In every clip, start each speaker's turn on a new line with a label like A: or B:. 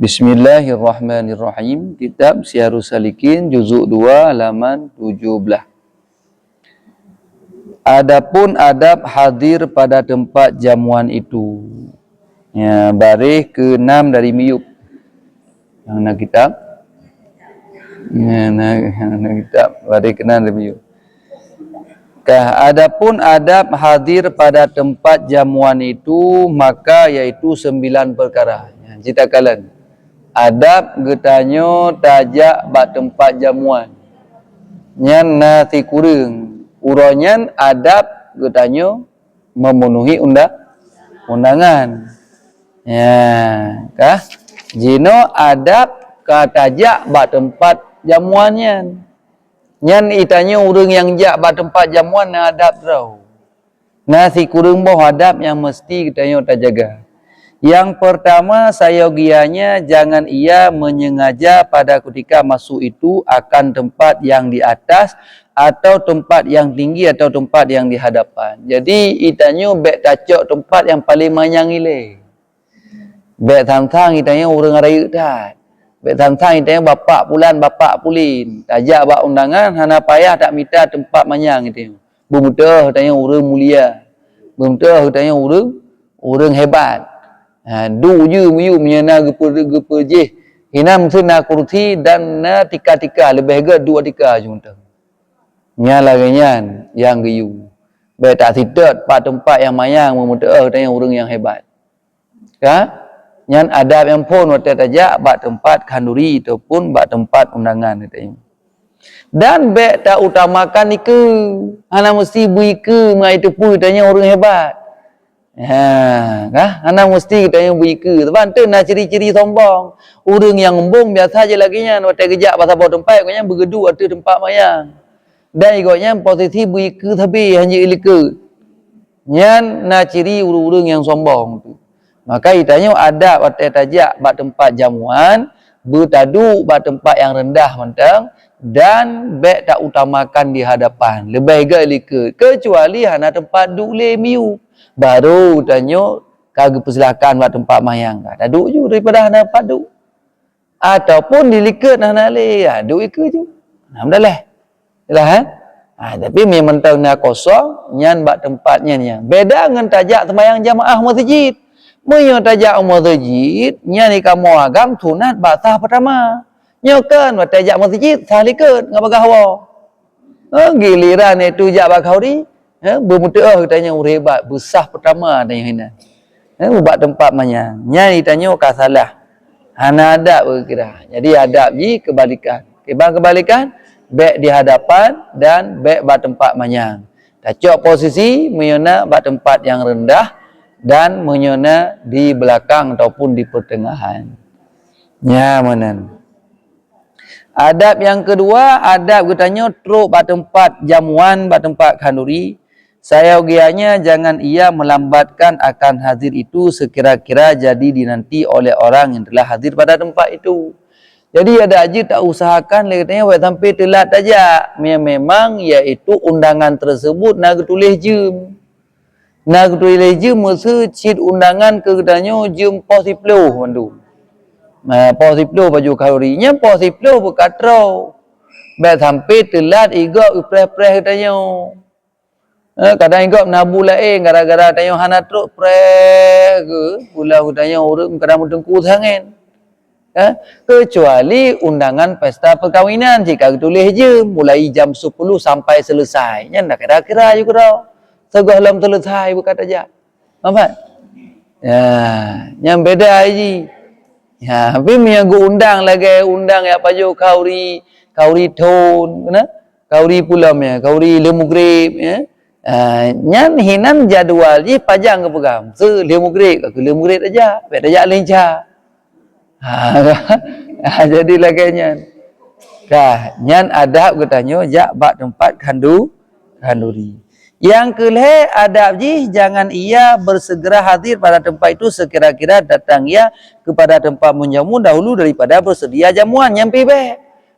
A: Bismillahirrahmanirrahim. Kitab Syiarus Salikin juzuk 2 halaman 17. Adapun adab hadir pada tempat jamuan itu. Ya, baris ke-6 dari Miyub. Yang nak kitab. Ya, nak kitab baris ke-6 dari Miyub. Adapun adab hadir pada tempat jamuan itu, maka yaitu 9 perkara. Ya, cerita kalian. Adab getanyo tajak bak tempat jamuan. Nyan nasi kurang. Uronyan adab getanyo memenuhi undangan. Ya, kah? Jino adab ka tajak bak tempat jamuannya. Nyan itanyo urang yang jak bak tempat jamuan na adab tau. Nasi kurang boh adab yang mesti getanyo terjaga. Yang pertama, sayogianya jangan ia menyengaja pada ketika masuk itu akan tempat yang di atas atau tempat yang tinggi atau tempat yang di hadapan. Jadi itanyo bek tacok tempat yang paling manyang ile. Bek tang-tang itanyo urang raya dah. Bek tang-tang itanyo bapak pulan bapak pulin. Tajak bak undangan hana payah tak minta tempat manyang itanyo. Bumuteh itanyo urang mulia. Bumuteh itanyo urang hebat. Du je miyu menyana gepe je hinam sena kursi dan na tika-tika lebih ke 2 tika junta nya lagian yang geyu be tak sidat pak tempat yang mayang memudah dan yang urang yang hebat ka nyan adab yang pun wata tajak bak tempat kanduri ataupun bak tempat undangan katanya. Dan be tak utamakan ike hana mesti buike mai tu pu tanya orang hebat. Ha, kah? Anak mesti kita yang berika. Sebab tu nak ciri-ciri sombong. Orang yang embung biasa je laginya. Waktu kejap pasal bawa tempat, katanya bergedu atau tempat mayang. Dan ikutnya posisi berika tapi hanya ilika. Nyan nak ciri orang-orang yang sombong tu. Maka itanya adab waktu tajak bak tempat jamuan, bertaduk bak tempat yang rendah mentang dan bek tak utamakan di hadapan. Lebih ke ilika. Kecuali hana tempat duk le miu. Baru tanya kagak persilakan buat tempat mayang. Dah duduk je daripada hana padu. Ataupun dilikat hana le, duduk ikut je. Alhamdulillah. Yalah tapi memang tahu nak kosong nyan bak tempatnya ni. Beda dengan tajak sembahyang jamaah masjid. Mun tajak masjid, nyan ni kamu agam sunat basah pertama. Nyokan buat tajak masjid sah likat ngapa gahawa. Giliran itu jak bak khauri. Bermudah tanya orang hebat besar pertama tanya hina. Buat tempat manyang. Nya ditanya ka salah. Hana adab berkira. Jadi adab ji kebalikan. Kebalikan baik di hadapan dan baik buat tempat manyang. Tacok posisi menyona buat tempat yang rendah dan menyona di belakang ataupun di pertengahan. Nya manan. Adab yang kedua, adab bertanya teruk buat tempat jamuan, buat tempat kanduri. Sayogianya jangan ia melambatkan akan hadir itu sekira-kira jadi dinanti oleh orang yang telah hadir pada tempat itu. Jadi ada aja tak usahakan katanya buat sampai telat saja. Memang iaitu undangan tersebut nak tulis jem. Nak tulis jem masa cit undangan ke katanya jem posiplo mandu. Posiplo baju kalorinya posiplo berkatro. Buat sampai telat igak upres-upres katanya. Kadang ikut menabu lain gara-gara tanya hana truk prek ke pula tanya orang kadang mutengku sangat. Kecuali undangan pesta perkahwinan jika tulis je mulai jam 10 sampai selesai. Nya nak kira-kira juga dah. Segala selesai bukan aja. Nampak? Ya, yang beda aja. Ya, tapi yang go undang lagi undang apa jo kauri ton, kena? Kauri pula kauri lemu grip ya. Nyan hinan jadual je pajang ke pegang. Lemu grade ke lemu grade aja. Bek aja lincah. Jadi laganya. Nyan adab katanya jak bak tempat kanduri. Yang kelih adab je jangan ia bersegera hadir pada tempat itu sekira-kira datang ia kepada tempat menjamu dahulu daripada bersedia jamuan. Nyampi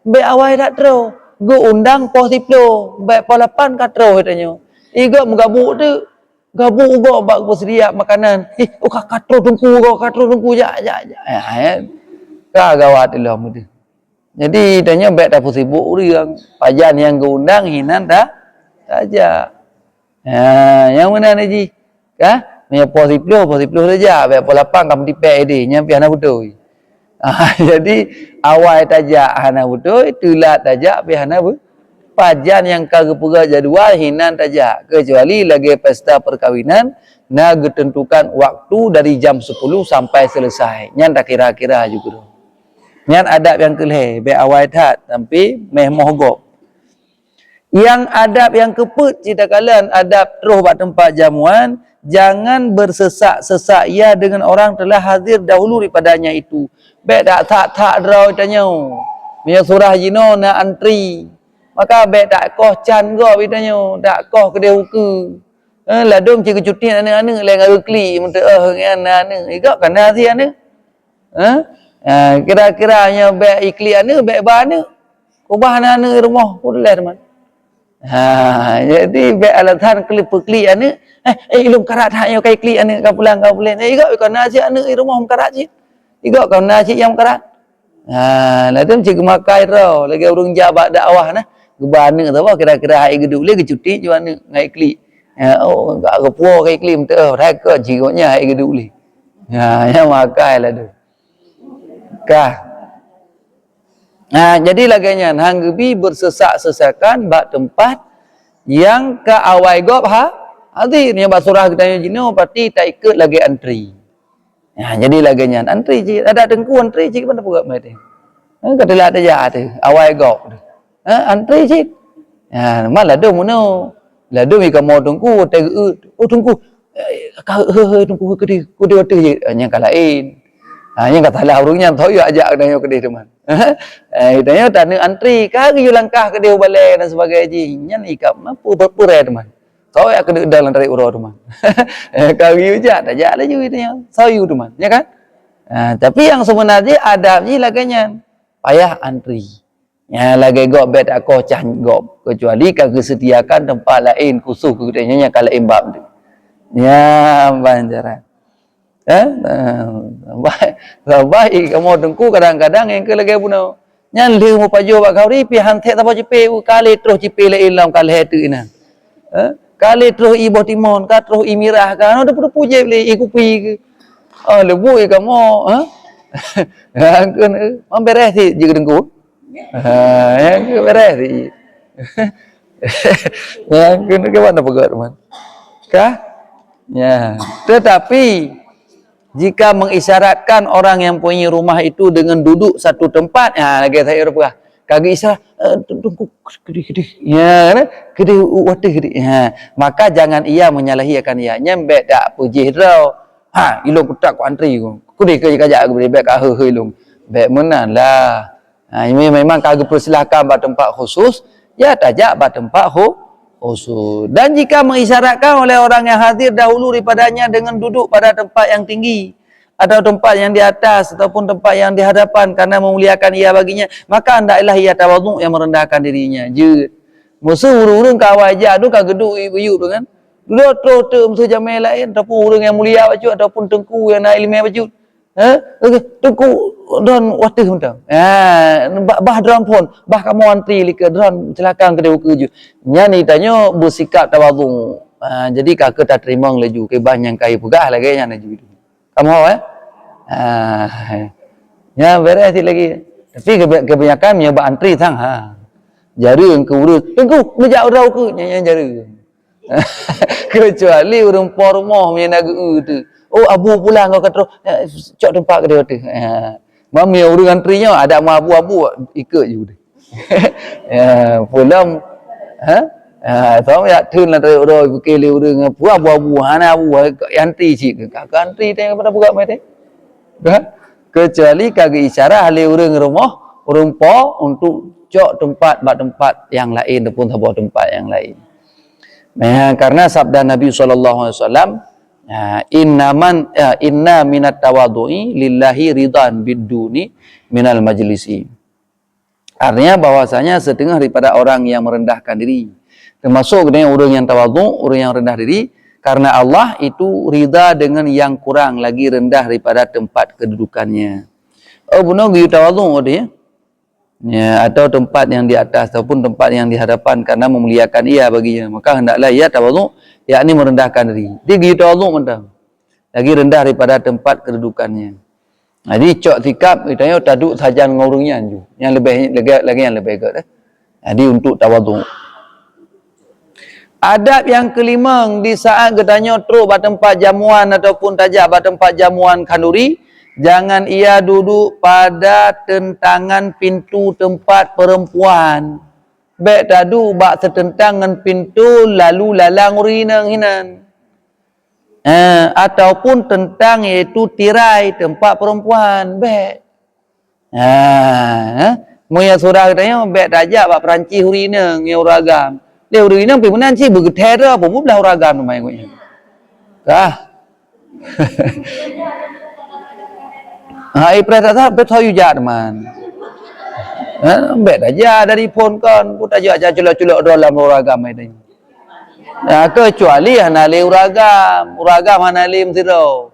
A: bek awal tak terus. Go undang posiplo. Bek polapan kat terus katanya. Igak menggabuk tu. Gabuk juga bak bersedia makanan. Katro tungku ya. Ka gawat ilah muda. Jadi tanya baik dah sibuk orang. Pajan yang keundang hinan dah saja. Yang mana ni ji? Kah? Punya positif saja. Baik pola lapang kamu dipek dia. Nyampi anak betul. Jadi awal tajak anak betul. Itulah tajak pi anak betul. Pajan yang kagak pura jadual hinan tajak. Kecuali lagi pesta perkawinan. Nak ditentukan waktu dari jam 10 sampai selesai. Nyan tak kira-kira juga. Nyan adab yang kelih. Baik awal tat. Tapi meh mohgok. Yang adab yang keput cerita kalian adab terus buat tempat jamuan, jangan bersesak-sesak ia dengan orang telah hadir dahulu daripadanya itu. Baik tak draw tanya. Punya surah jino nak antri. Maka baik tak koh can go tanya, tak koh kedai huku. Ladum cikgu cuti anak-anak lain ngakli minta anak-anak. Igak kan nasi anak. Kira-kiranya baik ikli anak, baik bah anak. Kubah anak-anak rumah pun leh teman. Jadi baik alatan kli anak. Ilum karat hanya kai kli anak kau pulang. Igak kan nasi anak rumah karat je. Igak kan nasi yang karat. Ladum cikgu makai tau. Lagi urung jabat dakwah nah. Gebah anak tu apa kira-kira hai geduk lagi cuti je anak ngai kli. Enggak kepuo kai kli minta reka cikgunya hai geduk li. Yang makai lah tu. Kah. Jadi laganya hang gebi bersesak-sesakan bak tempat yang ke awai gop hadirnya bak surah kita jino parti tak ikut lagi antri. Jadi laganya antri je ada tengku antri je mana pugak mai teh. Kata lah aja tu awai gop. Antri je. Malah do mono. Ladu mi kamu tunggu tunggu tunggu ke dia yang kalain. Yang kata lah orangnya tahu ya ajak dia ke dia teman. Tanya tanya antri kaki langkah ke dia balik dan sebagainya. Yang ikap mampu berpurai teman. Tahu ya ke dia dalam tarik urut teman. Kaki aja ajak lah juga dia. Tahu teman, ya kan? Tapi yang sebenarnya adabnya laganya payah antri. Ya lagi gop bet aku can gop kecuali kagak sediakan tempat lain khusus kedainya yang kalain bab tu. Ya banjaran. Baik kamu tengku kadang-kadang yang ke lagi puno. Nyan liu mo pajo bak kau ri pi han the ta cipe kali terus cipe le ilam kali tu ina. Kali terus ibo timon ka terus imirah ka no depu puje le iku pi. Lebu kamu kan mamberes si je tengku. Yang beres ni. Yang kena ke mana pegat teman? Kah? Ya. Tetapi jika mengisyaratkan orang yang punya rumah itu dengan duduk satu tempat, lagi saya rupah. Kaki isyarat tunggu gede. Ya, gede wadah gede. Maka jangan ia menyalahi akan ia. Nyembek tak puji draw. Ilung kutak ku antri ku. Kudi ke kajak aku beri baik ilung. Baik menalah. Ini memang kagak persilakan pada tempat khusus, ya tajak pada tempat khusus. Dan jika mengisyaratkan oleh orang yang hadir dahulu daripadanya dengan duduk pada tempat yang tinggi atau tempat yang di atas ataupun tempat yang di hadapan karena memuliakan ia baginya, maka hendaklah ia tawaduk yang merendahkan dirinya. Je. Musuh urung-urung kawai aja tu kagak duduk ibu tu kan. Duduk tu musuh jamai lain ataupun urung yang mulia baju ataupun tengku yang nak ilmu baju. Tengku dan watih untuk. Bah dron pun, bah kamu antri lika dron celakang kedai uku je. Nyani tanya bersikap tawaduk. Jadi kakak tak terima laju ke bah yang kai pegah lagi yang laju itu. Kamu ya beres lagi. Tapi kebanyakan nyoba antri sang jari yang keurus. Tengku ngejak urau ke nyanyi jari. Kecuali urang pormoh punya nagu tu. Oh abu pulang kau kata cok tempat ke dia tu. Mami orang antrinya ada abu-abu ikut je. Pulang tahu ya thun lah tu orang kele orang abu-abu hana abu antri cik. Kakak antri tengok pada buka mai teh. Kecuali kagak isyarat ahli orang rumah orang po untuk cok tempat yang lain ataupun sebuah tempat yang lain. Karena sabda Nabi SAW, inna minat tawadu'i lillahi ridhan biduni minal majlisi. Artinya bahwasanya setengah daripada orang yang merendahkan diri, termasuk dengan orang yang tawadu', orang yang rendah diri, karena Allah itu ridha dengan yang kurang lagi rendah daripada tempat kedudukannya. Benar gitu tawadhu dia. Ya, atau tempat yang di atas ataupun tempat yang di hadapan karena memuliakan ia baginya, maka hendaklah ia tawadhu, yakni merendahkan diri. Dia gitu tawadhu mentang. Lagi rendah daripada tempat kedudukannya. Jadi cok tikap kitanya taduk sajan ngurungnya anju. Yang lagi yang lebih baik dah. Jadi untuk tawadhu. Adab yang kelima di saat getanya teruk pada tempat jamuan ataupun tajak pada tempat jamuan kanduri, jangan ia duduk pada tentangan pintu tempat perempuan. Baik tadu bak setentangan pintu lalu lalang urinang hinan. Ataupun tentang iaitu tirai tempat perempuan. Baik. Moya surah katanya baik tajak bak Perancis urinang yang uragam. Dia urinang pergi mana sih bergetera apa pun dah uragam rumah ikutnya. Kah? Ipres tak tahu betul juga teman. Bet aja dari phone kan, pun aja culak-culak dalam uragam ini. Kecuali hanali uragam hanali msiro.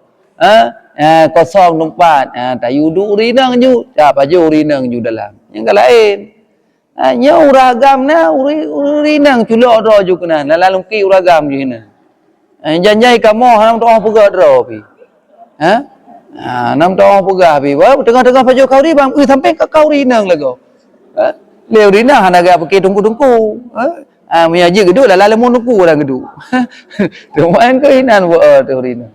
A: Kosong tempat. Tayu du urinang ju, tak aja urinang ju dalam. Yang lain. Nya uragam na urinang culak ro ju kena. Lalu ki uragam ju hina. Janjai kamu hanam tu orang pegat ro pi. Nam tong pegah pi ba tengah-tengah paju kau ri bang sampai ke kau ri nang lagu leu ri nah hanaga pakai tungku-tungku mi aji gedu la lemon tungku dah gedu tu main ke inan wa tu ri nang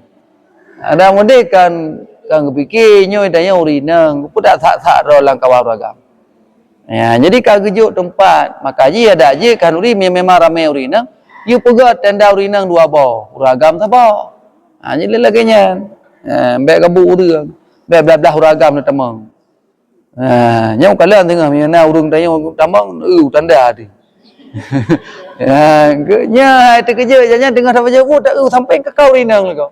A: ada mode kan kepikir nyo tanya ri nang pudak sak-sak ro lang kawal ragam ya jadi ka gejuk tempat maka ji ada ji kan ri memang ramai ri nang you pegat tenda ri nang dua bo ragam sapa jadi laganya baik kabu urang baik belah uragam na tamang nyau kalian tengah mina urang tanya tamang tanda di nya itu kerja jangan tengah dapat jauh tak sampai ke kau rinang kau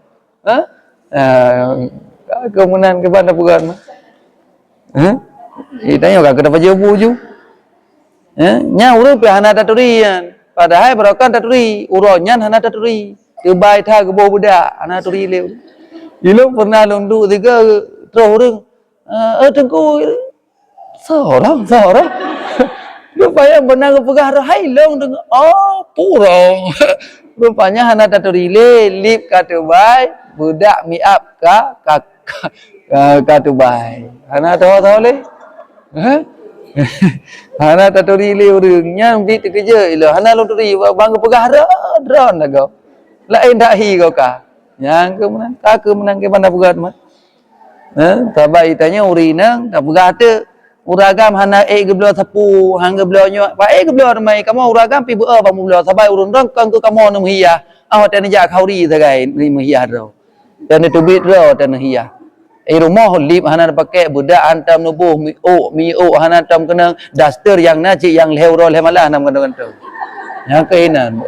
A: kemudian ke mana bukan tanya kau dapat jauh ju nya urang pi hana taturian padahal berokan taturi uronyan hana taturi kebai tha ke bo budak hana taturi leu Ilmu pernah lundu tiga terus tengku seorang rupanya benar kepegah hai long dengan purong rupanya hana taturi lip kata baik budak miap kata baik hana tahu le hana taturi urangnya bi kerja ilo hana lundu bang kepegah ron lagu lain dak hi kau ka yang kemenang ke mana buat mah tabai tanya urinang tak berkata uragam hana geblo sapu hang geblo nyo pa geblo mai kamu uragam pi ba mu geblo sabai urun rang kan kamu nem hiya tan ja khauri sagai ni hiya ro tan tu bit ro tan hiya rumah lip hana pakai budak antam nubuh mi hana tam kena duster yang naci yang leu ro le malah nam kan tu yang keinan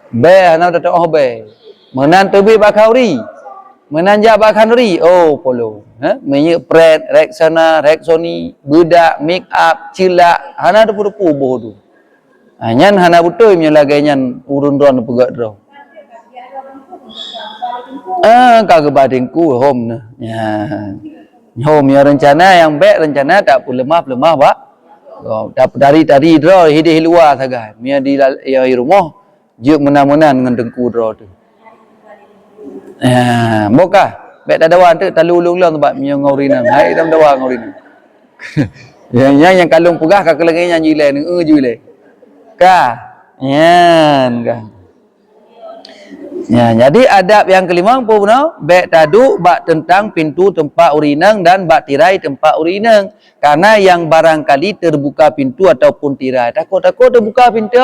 A: be hana tak be menan tebi bakauri menanja bakanuri polo menye pret reksoni budak make up cilak hana depu-depu bodoh nyan hana betul nya lagaian urun ron pegat ro kagak badingku hom nah hom ya rencana yang baik rencana tak pun lemah pak dari ro hidih luar saga mia di rumah juk menang-menang dengan dengku ro tu Moga bet ada wan tu talu ulung-ulung tempat minyak ngaurinang hai dam dawa ngaurinang yang kalung pegah ka kelengeng yang jile ni jile ka yan ka ya jadi adab yang kelima apa benar bet taduk bak tentang pintu tempat urinang dan bak tirai tempat urinang karena yang barangkali terbuka pintu ataupun tirai takut terbuka pintu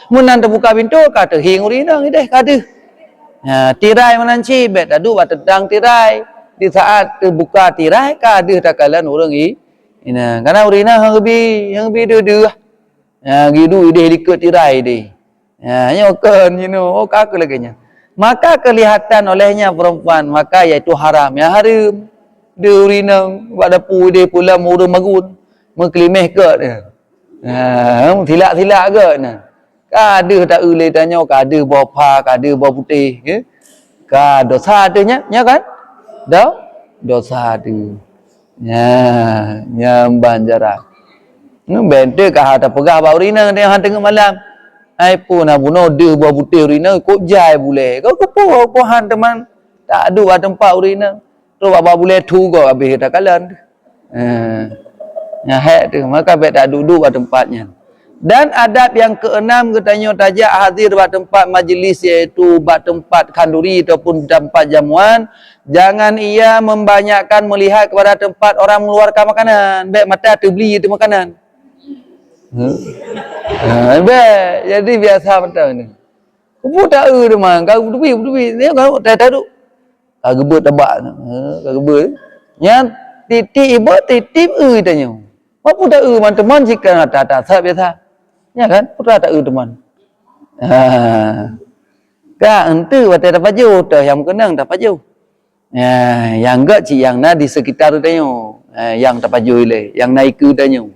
A: mun terbuka pintu kata hing urinang deh kada tirai menanci bet adu bat tentang tirai di saat terbuka tirai ka ada takalan orang ina karena urina hang bi de gitu ide likut tirai de nyokan ka laganya maka kelihatan olehnya perempuan maka yaitu haram haram de urina pada pu de pula murung magun mengkelimeh ke tilak ke nah ada tak ulai tanya ada bapa ada bau putih dosa adanya kan dosa ada Nyamban jarak. Benda kah ada pegah bau rina dia han tengah malam. Ai pun abuno de buah putih rina kok jai boleh. Kau kepo han teman. Tak ada tempat rina. Tu baba boleh tu kau habis tak kalan. Hak tu maka bet tak duduk pada tempatnya. Dan adab yang keenam katanya tajak hadir pada tempat majlis iaitu pada tempat kanduri ataupun tempat jamuan, jangan ia membanyakkan melihat kepada tempat orang mengeluarkan makanan. Baik mata terbeli itu makanan. Baik jadi biasa betul ni. Kupu tak tu mang, kau tepi ni kau tak duduk. Kau gebut tabak. Kau gebut. Yang titik ibu titip tanya. Apa tak teman jika tak biasa. Ya kan? Putra tak teman. Ka ente wate tak baju tah yang kenang tak baju. Yang enggak ci yang na di sekitar tanyo. Yang tak baju ile, yang naik ke tanyo.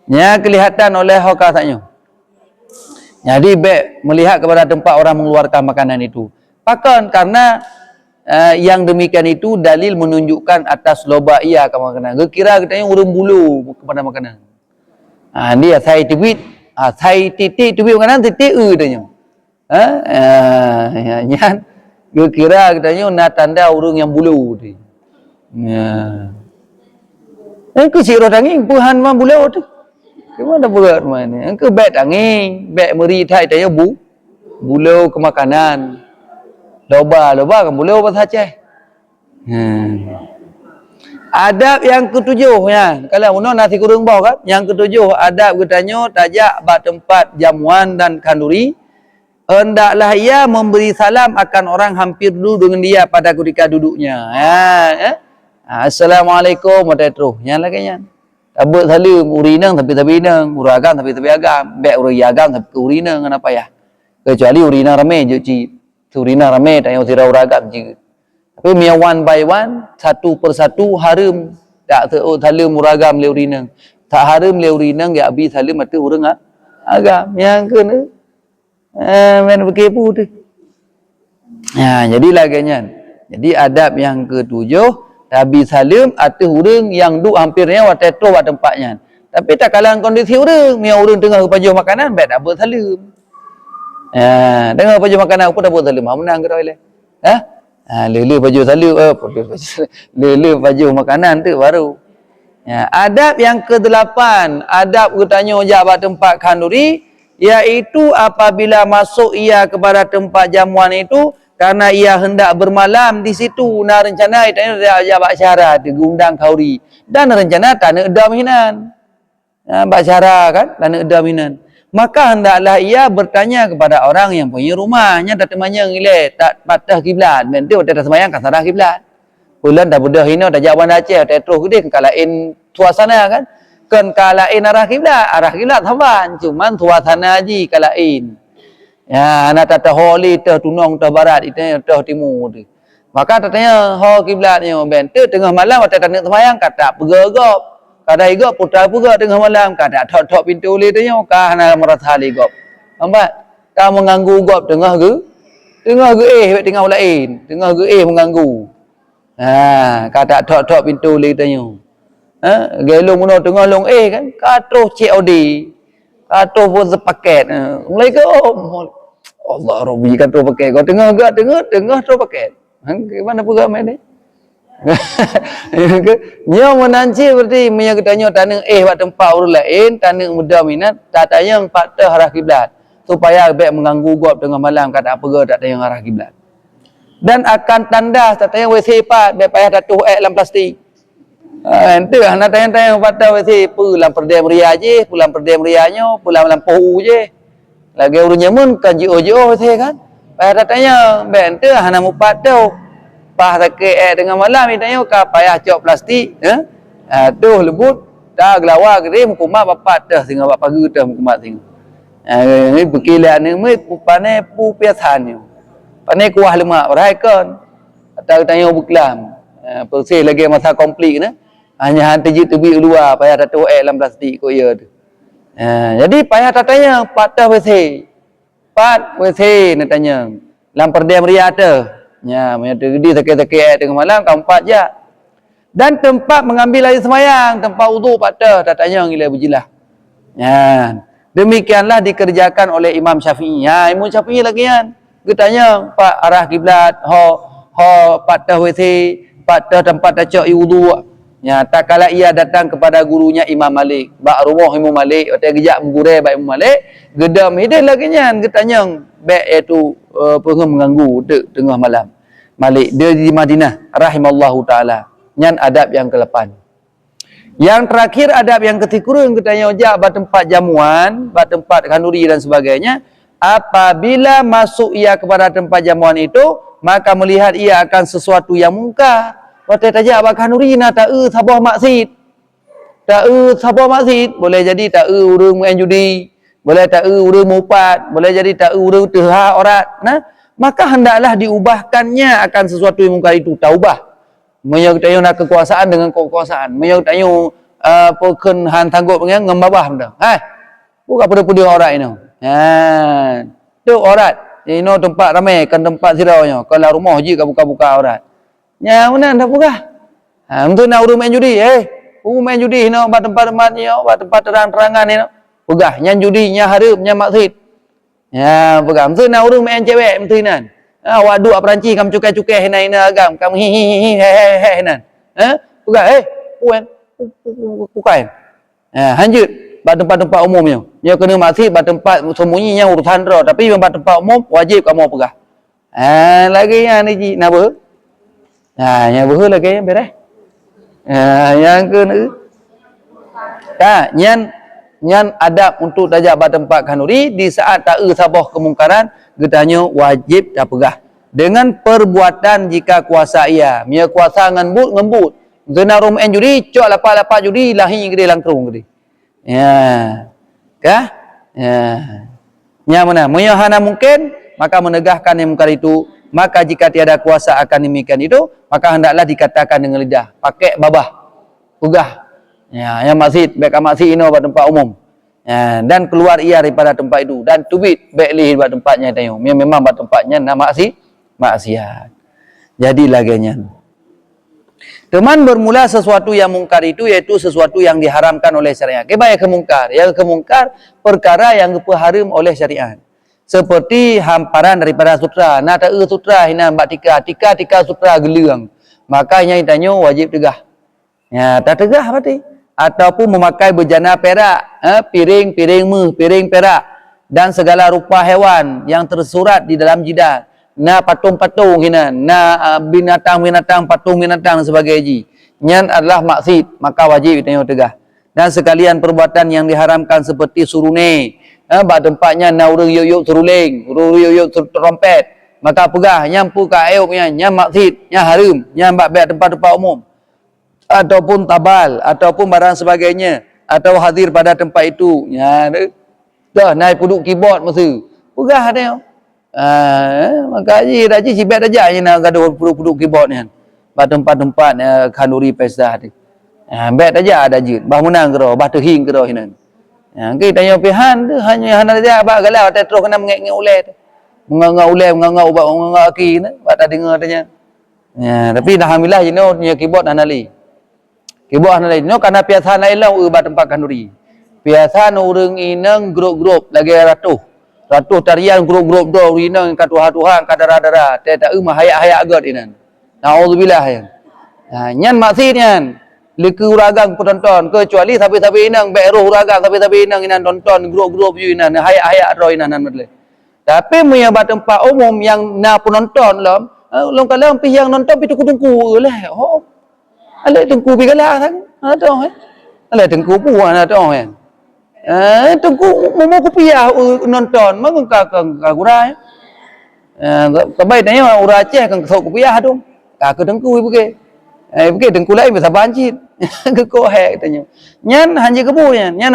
A: Nya kelihatan oleh hoka tanyo. Jadi baik melihat kepada tempat orang mengeluarkan makanan itu. Bahkan karena yang demikian itu dalil menunjukkan atas loba ia ke makanan. Kira katanya urung bulu kepada makanan. Dia saya tweet saya titik tu makanan titik tanya. Nyan kira katanya nak tanda urung yang bulu tu. Engkau sirah daging puhan mah bulu tu. Gimana berat mana? Engkau bet daging, bet meri thai tanya bulu ke makanan. Loba kan bulu apa saja. Adab yang ketujuh ya. Kalau uno nasi kurung bau kan. Yang ketujuh adab katanya tajak bak tempat jamuan dan kanduri. Hendaklah ia memberi salam akan orang hampir duduk dengan dia pada ketika duduknya. Assalamualaikum warahmatullahi wabarakatuh. Yang lagi nya. Tabuk salam urinang tapi inang, uragam tapi agam, bek uri agam tapi urinang kenapa ya? Kecuali urinang rame je ci. Urinang rame tanya usira uragam je. Tapi mia one by one, satu persatu harum tak salim uragam le urinang. Tak harum le urinang ya abi salim mati urang agam. Yang kena main berkepu tu. Jadi laganya. Jadi adab yang ketujuh, abi salim atau urang yang duk hampirnya watetro wat tempatnya. Tapi tak kalah kondisi urang, mia urang tengah paju makanan baik tak bersalim. Tengah paju makanan apa tak bersalim. Menang ke toilet. Lele baju salu lele baju makanan tu baru. Adab yang ke-8, adab katanya jabat tempat kanduri iaitu apabila masuk ia kepada tempat jamuan itu karena ia hendak bermalam di situ nak rencana itu jabat syarat diundang kauri dan rencana tak nak daminan. Bak syarat kan tak nak daminan. Maka hendaklah ia bertanya kepada orang yang punya rumahnya tak temanya ngile tak patah kiblat nanti ada sembahyang kan sarah kiblat bulan dah budah hina dah jawan Aceh tak terus gede kalain suasana kan kalain arah kiblat saban cuman suasana ji kalain anak tak holi teh tunong teh barat itu teh timur tu maka katanya ho kiblatnya bente tengah malam tak nak sembahyang kata pegagap kada igop putra puga tengah malam kada tok pintu le tanya ka hana merasa ligop nampak ka mengganggu gop tengah ke tengah lain tengah ke mengganggu kada tok pintu le tanya gelong muno tengah long kan ka terus COD ka terus pun sepaket mulai ke Allah Rabbi kan terus paket kau tengah terus paket gimana puga main ni Nyo menanci berarti punya katanya tanah buat tempat orang lain tanah muda minat tak tayang patah arah kiblat supaya baik mengganggu gop tengah malam kata apa ke tak tayang arah kiblat dan akan tanda tak tayang WC pat baik payah tatuh dalam plastik ente nak tayang patah WC pulang perdam ria je pulang perdam rianya pulang lampu je lagi urun nyamun kan jo WC kan payah tak tayang baik ente hana mu patah pas sakit dengan malam ni tanya ka payah cok plastik tu lebut dah gelawa gede mukumat bapak dah sehingga bapak pagi dah mukumat sing ni berkilat ni mai pupane pu piasan ni pane kuah lemak berai kan atau tanya buklam persih lagi masa komplit ni hanya hantar je tebi luar payah tato dalam plastik ko ya tu jadi payah tak tanya patah pat WC nak tanya lam perdam ria tu nya punya gede sakit-sakit tengah malam kau 4 je. Dan tempat mengambil air semayang, tempat wuduk patah, tak tanya gila berjilah. Ya. Demikianlah dikerjakan oleh Imam Syafi'i. Ya, Imam Syafi'i lagi kan. Dia tanya, Pak arah kiblat, patah WC, patah tempat tacak wuduk. Ya, tak kala ia datang kepada gurunya Imam Malik. Bak rumah Imam Malik, otak gejak menggurai bak Imam Malik, gedam hidup lagi kan. Dia tanya, bak itu mengganggu tengah malam. Malik dia di Madinah rahimallahu taala. Nyan adab yang ke-8. Yang terakhir adab yang ke-10 kita tanya ojak ba tempat jamuan, ba tempat kanuri dan sebagainya. Apabila masuk ia kepada tempat jamuan itu, maka melihat ia akan sesuatu yang mungkar. Waktu tajak ba kanuri na tak sabah maksud. Tak sabah maksud, boleh jadi tak urang main judi, boleh tak urang mupat, boleh jadi tak urang tehah orat. Nah, maka hendaklah diubahkannya akan sesuatu yang mungkar itu. Taubah. Menyok tayo nak kekuasaan dengan kekuasaan. Menyok tayo pokon han tanggup dengan ngembabah benda. Hai. Buka pada orang ini. Ha. Tu orat. Ini tempat ramai kan tempat siraunya. Kalau rumah je buka-buka orat. Nya mana dah buka. Ha, untuk nak urus main judi, main judi no ba tempat-tempat ni, ba tempat terang-terangan ni no. Pegah nya judi, nya harum, nya maksud. Ya, pegah. Untuk nak urus main cewek mesti nan. Awak duk Perancis kamu cukai-cukai hina agam kamu hi hinan bukan puan bukan lanjut ba tempat-tempat umumnya dia kena maksud ba tempat sembunyinya urusan dia tapi ba tempat umum wajib kamu pegah lagi yang ni nak ber yang ber lagi yang beres yang kena nyan adab untuk tajak ba tempat kanuri di saat tak sabah kemungkaran getanya wajib tak pegah dengan perbuatan jika kuasa ia mia kuasa ngembut gena rum en judi cok lapak-lapak judi lahi gede langkrung gede ya kah ya nya mana mia hana mungkin maka menegahkan yang mungkar itu maka jika tiada kuasa akan demikian itu maka hendaklah dikatakan dengan lidah pakai babah pegah ya yang masjid baik masjid ino pada tempat umum. Ya, dan keluar ia daripada tempat itu dan tubit baik lih pada tempatnya tanya. Memang pada tempatnya nak maksiat. Jadi laganya. Teman bermula sesuatu yang mungkar itu yaitu sesuatu yang diharamkan oleh syariat. Kebaya kemungkar. Yang kemungkar perkara yang haram oleh syariat. Seperti hamparan daripada sutra. Nak tak sutra hina mbak tika sutra gelang. Makanya tanya wajib tegah. Ya, tak tegah berarti. Ataupun memakai bejana perak, piring perak dan segala rupa hewan yang tersurat di dalam jidat. Na patung-patung hina, na binatang-binatang, patung binatang sebagainya. Nyan adalah maksud, maka wajib tengok tegah. Dan sekalian perbuatan yang diharamkan seperti surune, bak tempatnya na urang yuk seruling, urang yuk trompet, maka pegah nyampu ka ayubnya, nyam maksud, nyam harum, nyam bak tempat-tempat umum. Ataupun tabal ataupun barang sebagainya atau hadir pada tempat itu ya dah naik duduk keyboard mesti pegah dia maka raji sibet aja nak gaduh duduk keyboard ni pada tempat-tempat kanuri pesta tu bet aja ada je bah menang ke bah terhing ke hinan kita tanya pihan tu hanya hana aja bah galau terus kena mengek-ngek ulai mengangau ubah mengangau aki ni bah tak dengar tanya tapi alhamdulillah punya keyboard anali kibah na lain no kana biasa lain lah ubat tempat kanuri biasa no urang inang grup-grup lagi ratuh tarian grup-grup do inang ka tuha-tuha ka dara-dara tak hayak-hayak agak inan naudzubillah ya nyan maksudnya liku uragang penonton kecuali sapi-sapi inang beroh uragang sapi-sapi inang inan nonton grup-grup you inan hayak-hayak ro inan madle tapi punya tempat umum yang na penonton lom kalau yang nonton pi tungku lah ala tengku bigala sang ada ala tengku puan ada tengku mau kopiah nonton mang ka gurai tabai tanya ura Aceh kan sok kopiah dong ka ke tengku buke tengku lain bisa banjir ke ko hek tanya nyan hanya kebu nyan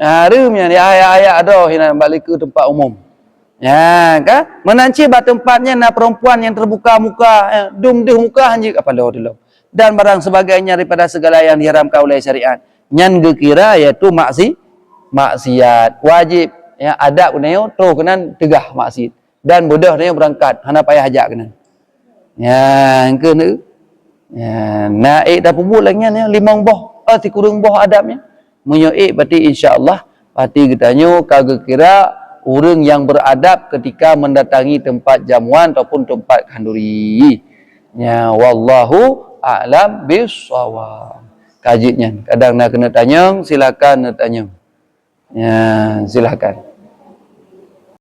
A: harum nya ayah ada hina balik ke tempat umum ya ka menanci ba tempatnya na perempuan yang terbuka muka dum muka hanya apa lo dan barang sebagainya daripada segala yang diharamkan oleh syariat. Nyan gekira iaitu maksiat. Wajib ya adab kena terus kena tegah maksiat. Dan bodoh dia berangkat hana payah ajak kena. Ya kena. Ya, naik dah pubul lagi ni limang boh. Ti kurang boh adabnya. Menyoik berarti insya-Allah pati katanya kagak kira orang yang beradab ketika mendatangi tempat jamuan ataupun tempat kanduri. Ya, wallahu a'lam bissawab. Kajitnya. Kadang nak kena tanya, silakan nak tanya. Ya, silakan.